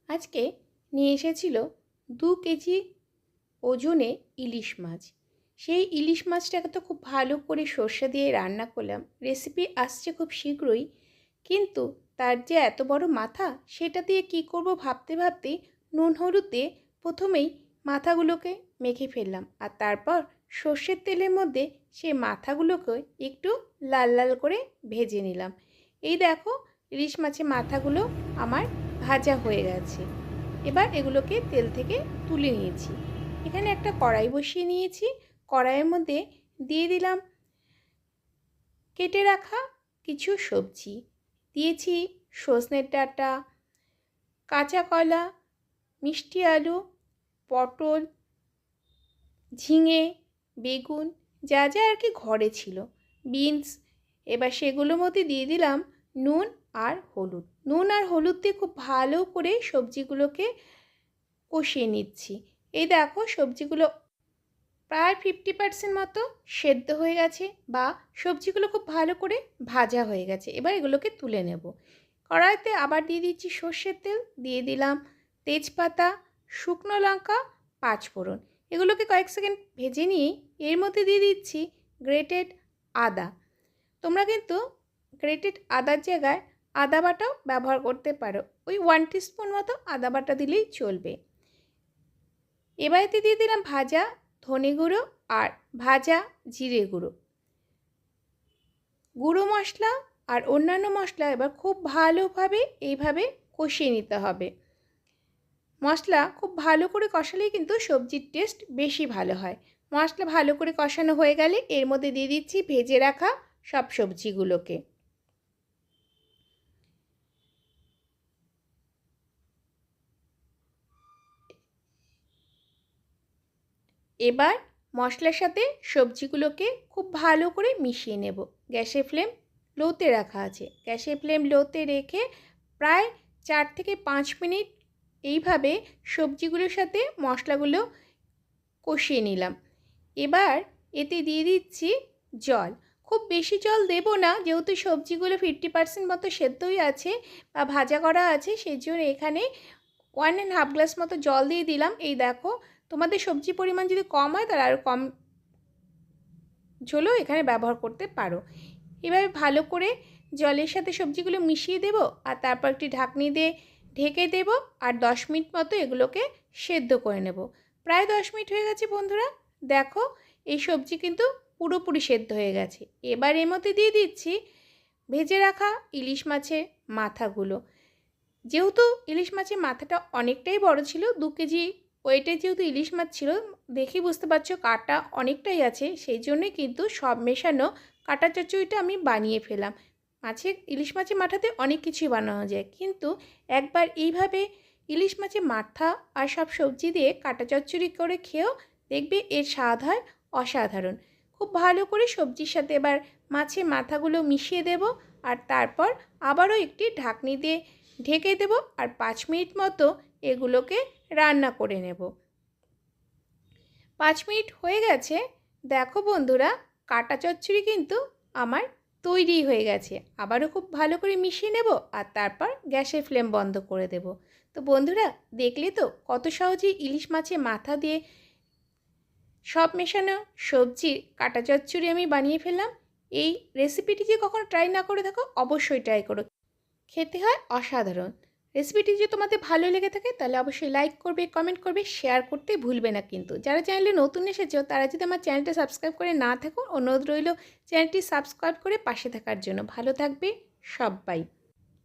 আজকে নিয়ে এসেছিল 2 কেজি ওজনে ইলিশ মাছ। সেই ইলিশ মাছটাকে তো খুব ভালো করে সর্ষে দিয়ে রান্না করলাম। রেসিপি আসছে খুব শীঘ্রই, কিন্তু তার যে এত বড় মাথা, সেটা দিয়ে কি করব ভাবতে ভাবতেই নুন হলুদ দিয়ে প্রথমেই মাথাগুলোকে মেখে ফেললাম, আর তারপর সর্ষের তেলের মধ্যে সেই মাথাগুলোকে একটু লাল লাল করে ভেজে নিলাম। এই দেখো, ইলিশ মাছের মাথাগুলো আমার ভাজা হয়ে গেছে। এবার এগুলোকে তেল থেকে তুলে নিয়েছি। এখানে একটা কড়াই বসিয়ে নিয়েছি। কড়াইয়ের মধ্যে দিয়ে দিলাম কেটে রাখা কিছু সবজি। দিয়েছি সজনের ডাঁটা, কাঁচা কলা, মিষ্টি আলু, পটল, ঝিঙে, বেগুন, যা যা আর কি ঘরে ছিল, বিনস। এবার সেগুলোর মধ্যে দিয়ে দিলাম নুন আর হলুদ। নুন আর হলুদ দিয়ে খুব ভালো করে সবজিগুলোকে কষিয়ে নিচ্ছি। এই দেখো, সবজিগুলো প্রায় 50% মতো সেদ্ধ হয়ে গেছে, বা সবজিগুলো খুব ভালো করে ভাজা হয়ে গেছে। এবার এগুলোকে তুলে নেব। কড়াইতে আবার দিয়ে দিচ্ছি সর্ষের তেল, দিয়ে দিলাম তেজপাতা, শুকনো লঙ্কা, পাঁচফোড়ন। এগুলোকে কয়েক সেকেন্ড ভেজে নিয়ে এর মধ্যে দিয়ে দিচ্ছি গ্রেটেড আদা। তোমরা কিন্তু গ্রেটেড আদার জায়গায় আদা বাটাও ব্যবহার করতে পারো। ওই 1 টিস্পুন মতো আদা বাটা দিলেই চলবে। এবারেতে দিয়ে দিলাম ভাজা ধনে গুঁড়ো আর ভাজা জিরে গুঁড়ো। গুঁড়ো মশলা আর অন্যান্য মশলা এবার খুব ভালোভাবে এইভাবে কষিয়ে নিতে হবে। মশলা খুব ভালো করে কষালেই কিন্তু সবজির টেস্ট বেশি ভালো হয়। মশলা ভালো করে কষানো হয়ে গেলে এর মধ্যে দিয়ে দিচ্ছি ভেজে রাখা সব সবজিগুলোকে। এবার মশলার সাথে সবজিগুলোকে খুব ভালো করে মিশিয়ে নেব। গ্যাসের ফ্লেম লোতে রাখা আছে। গ্যাসের ফ্লেম লোতে রেখে প্রায় 4 থেকে 5 মিনিট এইভাবে সবজিগুলোর সাথে মশলাগুলো কষিয়ে নিলাম। এবার এতে দিয়ে দিচ্ছি জল। খুব বেশি জল দেব না, যেহেতু সবজিগুলো 50% মতো সেদ্ধই আছে বা ভাজা করা আছে, সেই জন্য এখানে 1.5 গ্লাস মতো জল দিয়ে দিলাম। এই দেখো, তোমাদের সবজি পরিমাণ যদি কম হয় তাহলে আরও কম ঝোলও এখানে ব্যবহার করতে পারো। এভাবে ভালো করে জলের সাথে সবজিগুলো মিশিয়ে দেব, আর তারপর একটি ঢাকনি দিয়ে ঢেকে দেব, আর 10 মিনিট মতো এগুলোকে সেদ্ধ করে নেব। প্রায় 10 মিনিট হয়ে গেছে বন্ধুরা। দেখো, এই সবজি কিন্তু পুরোপুরি সেদ্ধ হয়ে গেছে। এবার এর মধ্যে দিয়ে দিচ্ছি ভেজে রাখা ইলিশ মাছের মাথাগুলো। যেহেতু ইলিশ মাছের মাথাটা অনেকটাই বড় ছিল, 2 কেজি ওয়েটের যেহেতু ইলিশ মাছ ছিল, দেখেই বুঝতে পারছো কাটা অনেকটাই আছে, সেই জন্যই কিন্তু সব মেশানো কাটা চচ্চড়িটা আমি বানিয়ে ফেলাম। ইলিশ মাছের মাথাতে অনেক কিছুই বানানো যায়, কিন্তু একবার এইভাবে ইলিশ মাছের মাথা আর সব সবজি দিয়ে কাটা চচ্চড়ি করে খেয়েও দেখবে এর স্বাদ হয় অসাধারণ। খুব ভালো করে সবজির সাথে এবার মাছের মাথাগুলো মিশিয়ে দেব, আর তারপর আবারও একটি ঢাকনি দিয়ে ঢেকে দেব, আর 5 মিনিট মতো এগুলোকে রান্না করে নেব। 5 মিনিট হয়ে গেছে। দেখো বন্ধুরা, কাটা চচ্চড়ি কিন্তু আমার তৈরি হয়ে গেছে। আবারও খুব ভালো করে মিশিয়ে নেব, আর তারপর গ্যাসের ফ্লেম বন্ধ করে দেব। তো বন্ধুরা, দেখলে তো কত সহজেই ইলিশ মাছের মাথা দিয়ে সব মেশানো সবজির কাটা চচ্চড়ি আমি বানিয়ে ফেললাম। এই রেসিপিটি যে কখনো ট্রাই না করে থাকো, অবশ্যই ট্রাই করো। খেতে হয় অসাধারণ। রেসিপিটি যদি তোমাদের ভালো লেগে থাকে তাহলে অবশ্যই লাইক করবে, কমেন্ট করবে, শেয়ার করতে ভুলবে না। কিন্তু যারা চ্যানেলে নতুন এসেছো তারা যদি আমার চ্যানেলটা সাবস্ক্রাইব করে না থাকো, অনুরোধ রইল চ্যানেলটি সাবস্ক্রাইব করে পাশে থাকার জন্য। ভালো থাকবে সবাই।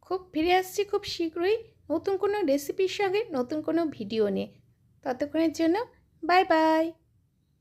খুব ফিরে আসছি খুব শীঘ্রই নতুন কোনো রেসিপির সঙ্গে, নতুন কোনো ভিডিও নিয়ে। ততক্ষণের জন্য বাই বাই।